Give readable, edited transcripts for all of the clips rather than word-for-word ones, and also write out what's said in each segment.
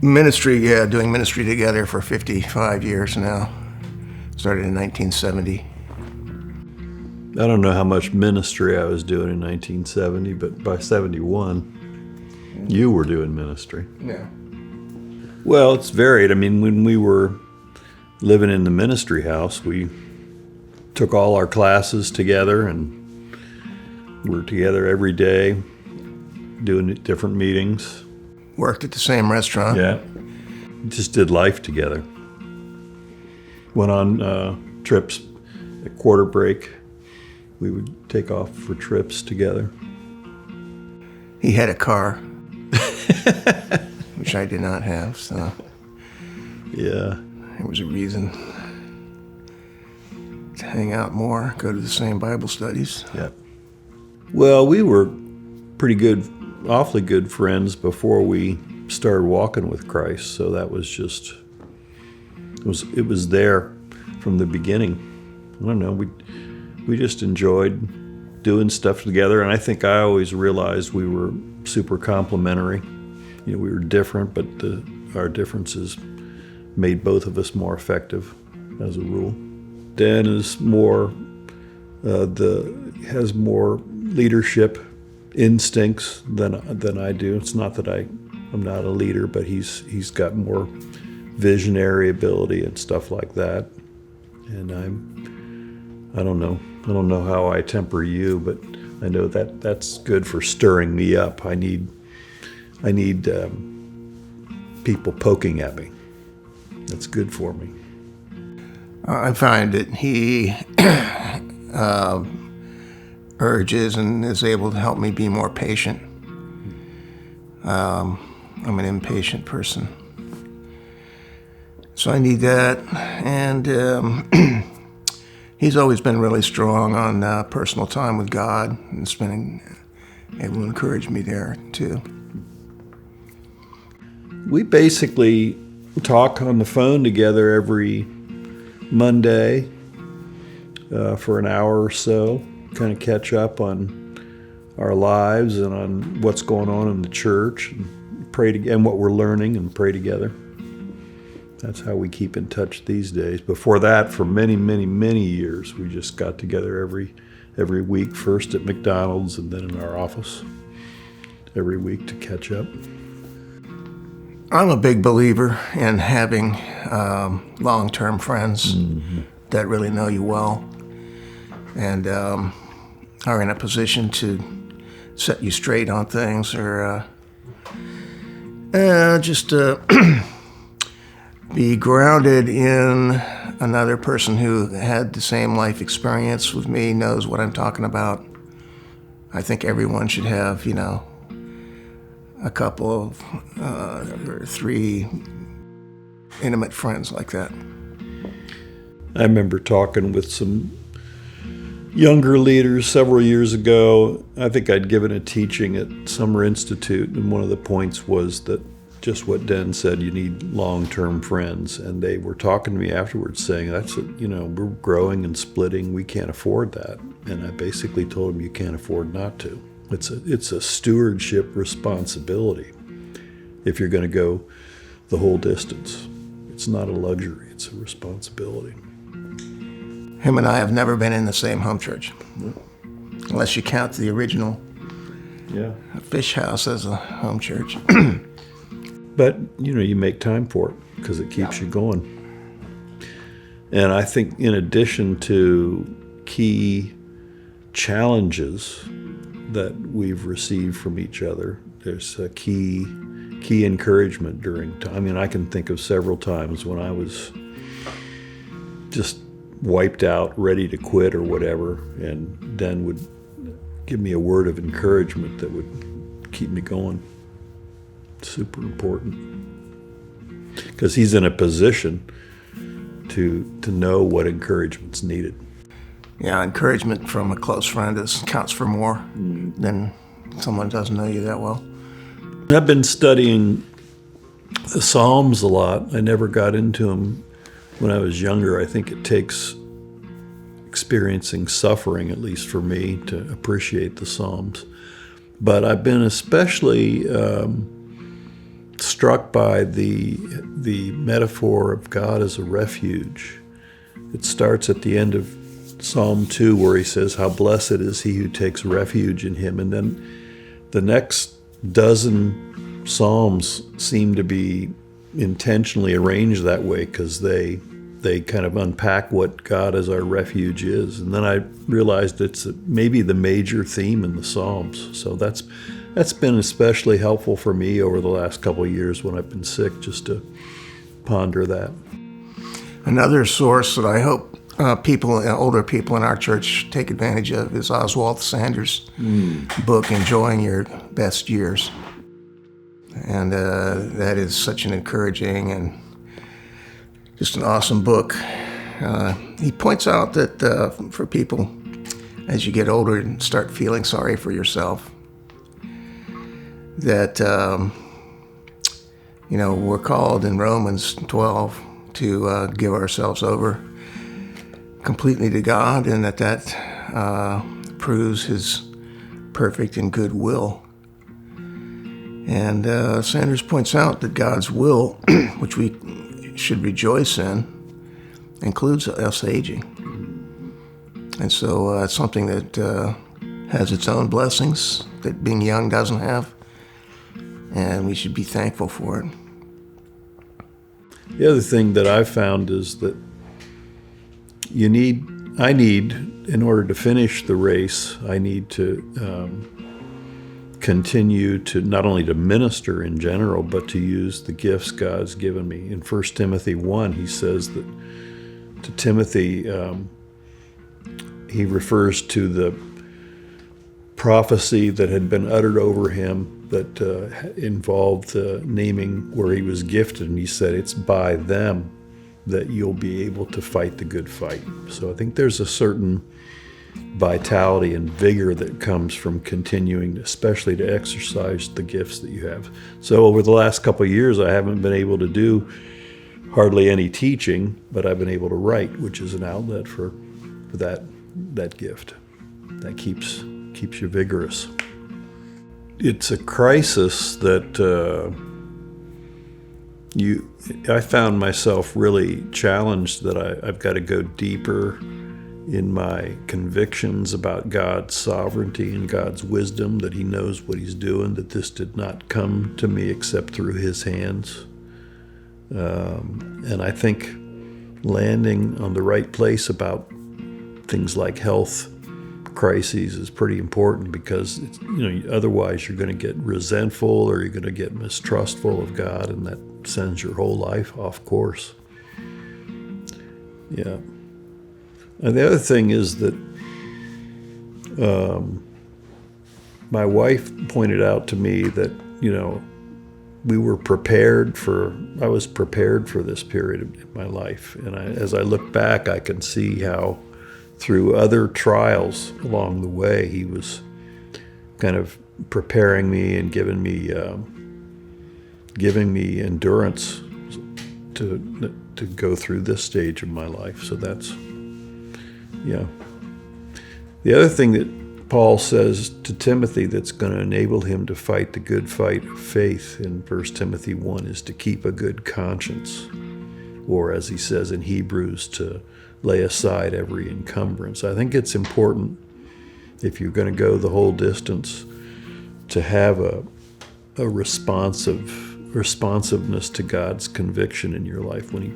Ministry, yeah, doing ministry together for 55 years now. Started in 1970. I don't know how much ministry I was doing in 1970, but by 71, you were doing ministry. Yeah. Well, it's varied. I mean, when we were living in the ministry house, we took all our classes together and we were together every day doing different meetings. Worked at the same restaurant. Yeah. Just did life together. Went on trips at quarter break. We would take off for trips together. He had a car, which I did not have, so Yeah. there was a reason to hang out more, go to the same Bible studies. Yeah. Well, we were pretty good, awfully good friends before we started walking with Christ. So that was just, it was there from the beginning. I don't know, we just enjoyed doing stuff together. And I think I always realized we were super complementary. You know, we were different, but our differences made both of us more effective as a rule. Dan is more, has more leadership instincts than I do. It's not that I'm not a leader, but he's got more visionary ability and stuff like that. And I don't know how I temper you, but I know that's good for stirring me up. I need people poking at me. That's good for me. I find that he urges and is able to help me be more patient. I'm an impatient person. So I need that. And he's always been really strong on personal time with God and able to encourage me there too. We basically talk on the phone together every Monday for an hour or so, kind of catch up on our lives and on what's going on in the church, and and what we're learning, and pray together. That's how we keep in touch these days. Before that, for many, many, many years, we just got together every week, first at McDonald's and then in our office every week to catch up. I'm a big believer in having long-term friends that really know you well and are in a position to set you straight on things, or just be grounded in another person who had the same life experience with me, knows what I'm talking about. I think everyone should have, a couple of or three intimate friends like that. I remember talking with some younger leaders several years ago. I think I'd given a teaching at Summer Institute, and one of the points was that just what Den said, you need long-term friends. And they were talking to me afterwards saying, we're growing and splitting, we can't afford that. And I basically told them, you can't afford not to. It's a stewardship responsibility if you're going to go the whole distance. It's not a luxury, it's a responsibility. Him and I have never been in the same home church, unless you count the original Fish House as a home church. But, you make time for it because it keeps you going. And I think in addition to key challenges that we've received from each other, there's a key encouragement during time. I mean, I can think of several times when I was just wiped out, ready to quit or whatever, and Dan would give me a word of encouragement that would keep me going. Super important, because he's in a position to know what encouragement's needed. Yeah, encouragement from a close friend counts for more than someone who doesn't know you that well. I've been studying the Psalms a lot. I never got into them when I was younger. I think it takes experiencing suffering, at least for me, to appreciate the Psalms. But I've been especially struck by the metaphor of God as a refuge. It starts at the end of Psalm 2 where he says, "How blessed is he who takes refuge in him." And then the next dozen Psalms seem to be intentionally arranged that way because they kind of unpack what God as our refuge is. And then I realized it's maybe the major theme in the Psalms. So that's been especially helpful for me over the last couple of years when I've been sick, just to ponder that. Another source that I hope older people in our church take advantage of is Oswald Sanders' book, Enjoying Your Best Years. And that is such an encouraging and just an awesome book. He points out that for people, as you get older and start feeling sorry for yourself, that, we're called in Romans 12 to give ourselves over completely to God, and that proves his perfect and good will. And Sanders points out that God's will, which we should rejoice in, includes us aging. And so it's something that has its own blessings that being young doesn't have, and we should be thankful for it. The other thing that I've found is that I need, in order to finish the race, I need to continue to not only to minister in general, but to use the gifts God's given me. In 1 Timothy 1, he says that to Timothy, he refers to the prophecy that had been uttered over him that involved naming where he was gifted, and he said, "It's by them that you'll be able to fight the good fight." So I think there's a certain vitality and vigor that comes from continuing, especially to exercise the gifts that you have. So over the last couple of years, I haven't been able to do hardly any teaching, but I've been able to write, which is an outlet for that gift that keeps you vigorous. It's a crisis that I found myself really challenged that I've got to go deeper in my convictions about God's sovereignty and God's wisdom, that he knows what he's doing, that this did not come to me except through his hands. And I think landing on the right place about things like health crises is pretty important, because otherwise you're going to get resentful or you're going to get mistrustful of God, and that sends your whole life off course. Yeah. And the other thing is that my wife pointed out to me that, I was prepared for this period of my life. And as I look back, I can see how through other trials along the way, he was kind of preparing me and giving me endurance to go through this stage of my life. So that's, yeah. The other thing that Paul says to Timothy that's going to enable him to fight the good fight of faith in 1 Timothy 1 is to keep a good conscience, or as he says in Hebrews, to lay aside every encumbrance. I think it's important, if you're going to go the whole distance, to have a responsiveness to God's conviction in your life when he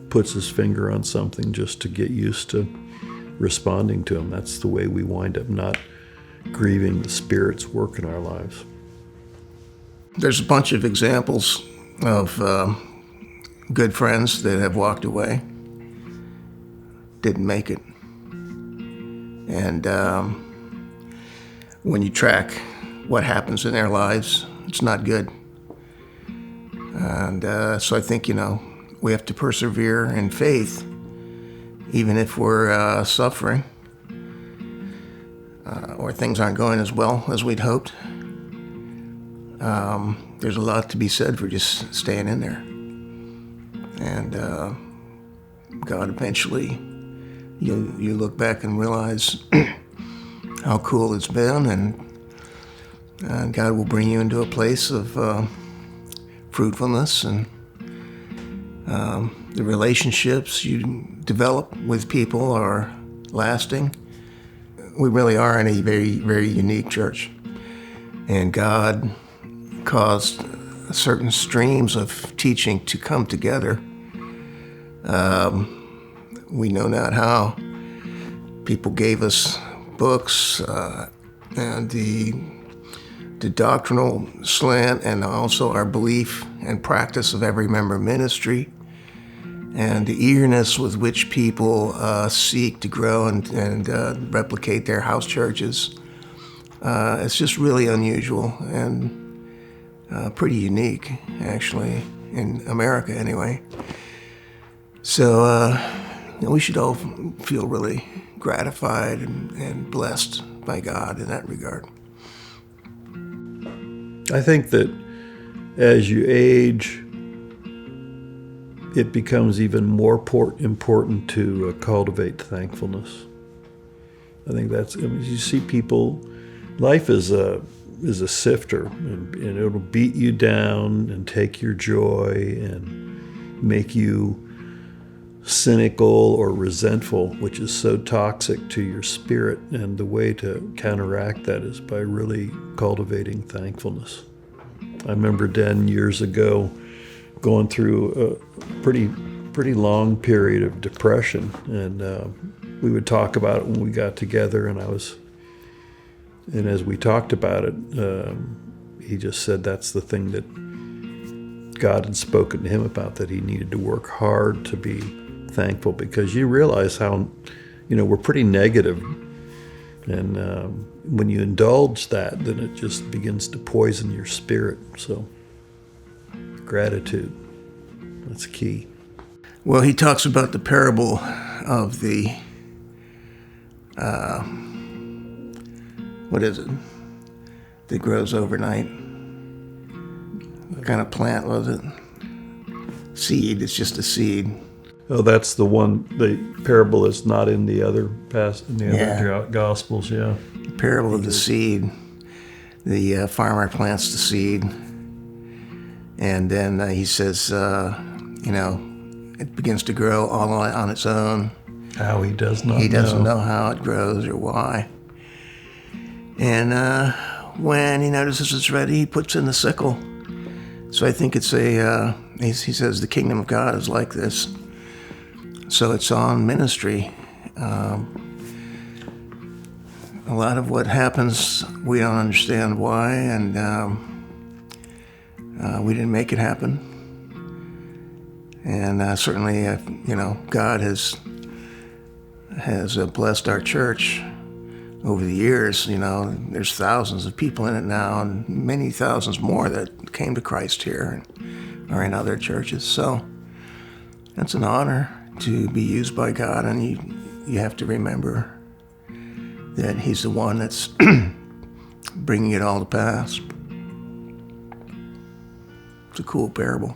puts his finger on something, just to get used to responding to him. That's the way we wind up not grieving the Spirit's work in our lives. There's a bunch of examples of good friends that have walked away, didn't make it. And when you track what happens in their lives, it's not good. And so I think, we have to persevere in faith, even if we're suffering or things aren't going as well as we'd hoped. There's a lot to be said for just staying in there. And God eventually, you look back and realize how cool it's been, and God will bring you into a place of fruitfulness, and the relationships you develop with people are lasting. We really are in a very, very unique church. And God caused certain streams of teaching to come together. We know not how. People gave us books and the doctrinal slant, and also our belief and practice of every member ministry, and the eagerness with which people seek to grow and replicate their house churches. It's just really unusual and pretty unique, actually, in America anyway. So we should all feel really gratified and blessed by God in that regard. I think that as you age, it becomes even more important to cultivate thankfulness. I think you see people, life is a sifter, and it'll beat you down and take your joy and make you cynical or resentful, which is so toxic to your spirit. And the way to counteract that is by really cultivating thankfulness. I remember, Dan, years ago, going through a pretty long period of depression, and we would talk about it when we got together, and as we talked about it, he just said that's the thing that God had spoken to him about, that he needed to work hard to be thankful, because you realize how, we're pretty negative, and when you indulge that, then it just begins to poison your spirit. So gratitude, that's key. Well, he talks about the parable of the, what is it, that grows overnight? What kind of plant was it? Seed, it's just a seed. Oh, that's the one, the parable is not in the other other Gospels, yeah. The parable of the seed. The farmer plants the seed, and then he says, it begins to grow all on its own. How he does not know. He doesn't know how it grows or why. And when he notices it's ready, he puts in the sickle. So I think it's he says the kingdom of God is like this. So it's on ministry. A lot of what happens, we don't understand why, and we didn't make it happen. And certainly, God has blessed our church over the years. There's thousands of people in it now, and many thousands more that came to Christ here and are in other churches. So it's an honor to be used by God, and you have to remember that He's the one that's bringing it all to pass. It's a cool parable.